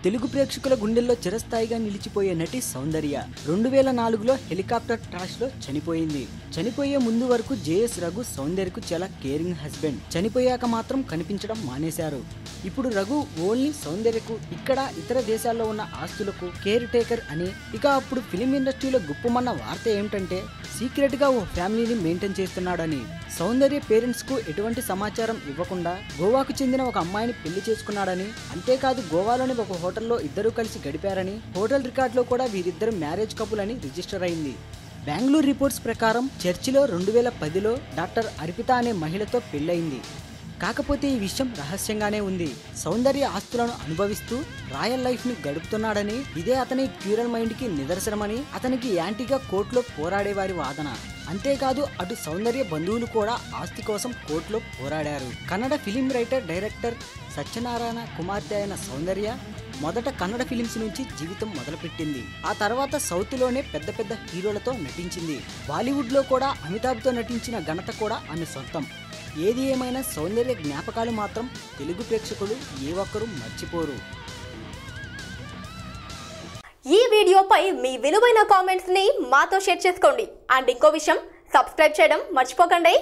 తెలుగు ప్రేక్షకుల గుండెల్లో చిరస్థాయిగా నిలిచిపోయే నటి సౌందర్య 2004లో హెలికాప్టర్ క్రాష్ లో చనిపోయింది. చనిపోయే ముందు వరకు జేఎస్ రఘు సౌందర్యకు చాలా కేరింగ్ హస్బెండ్. చనిపోయాక మాత్రం కనిపించడం మానేశారు. ఇప్పుడు రఘు ఓన్లీ సౌందర్యకు ఇక్కడ ఇతర దేశాల్లో ఉన్న ఆస్తులకు కేర్ టేకర్ అని. ఇక అప్పుడు ఫిలిం ఇండస్ట్రీలో గుప్పమన్న వార్త ఏమిటంటే సీక్రెట్ గా ఓ ఫ్యామిలీని మెయింటైన్ చేస్తున్నాడని. సౌందర్య పేరెంట్స్ కు ఎటువంటి సమాచారం ఇవ్వకుండా గోవాకు చెందిన ఒక అమ్మాయిని పెళ్లి చేసుకున్నాడని, అంతేకాదు గోవాలోని ఒక హోటల్లో ఇద్దరూ కలిసి గడిపారని, హోటల్ రికార్డులో కూడా వీరిద్దరు మ్యారేజ్ కపుల్ అని రిజిస్టర్ అయింది. బెంగళూరు రిపోర్ట్స్ ప్రకారం చర్చిలో 2010లో డాక్టర్ అర్పిత అనే మహిళతో పెళ్లయింది. కాకపోతే ఈ విషయం రహస్యంగానే ఉంది. సౌందర్య ఆస్తులను అనుభవిస్తూ రాయల్ లైఫ్ ని గడుపుతున్నాడని, ఇదే అతని క్యూరల్ మైండ్ కి నిదర్శనమని అతనికి యాంటీగా కోర్టులో పోరాడేవారి వాదన. అంతేకాదు అటు సౌందర్య బంధువులు కూడా ఆస్తి కోసం కోర్టులో పోరాడారు. Kannada film writer director Satyanarayana కుమార్తె అయిన సౌందర్య మొదట కన్నడ ఫిలిమ్స్ నుంచి జీవితం మొదలుపెట్టింది. ఆ తర్వాత సౌత్ లోనే పెద్ద పెద్ద హీరోలతో నటించింది. బాలీవుడ్ లో కూడా అమితాబ్తో నటించిన ఘనత కూడా ఆమె సొంతం. ఏది ఏమైనా సౌందర్య జ్ఞాపకాలు మాత్రం తెలుగు ప్రేక్షకులు ఏ ఒక్కరూ మర్చిపోరు. ఈ వీడియోపై మీ విలువైన కామెంట్స్ ని మాతో షేర్ చేసుకోండి. అండ్ ఇంకో విషయం, సబ్స్క్రైబ్ చేయడం మర్చిపోకండి.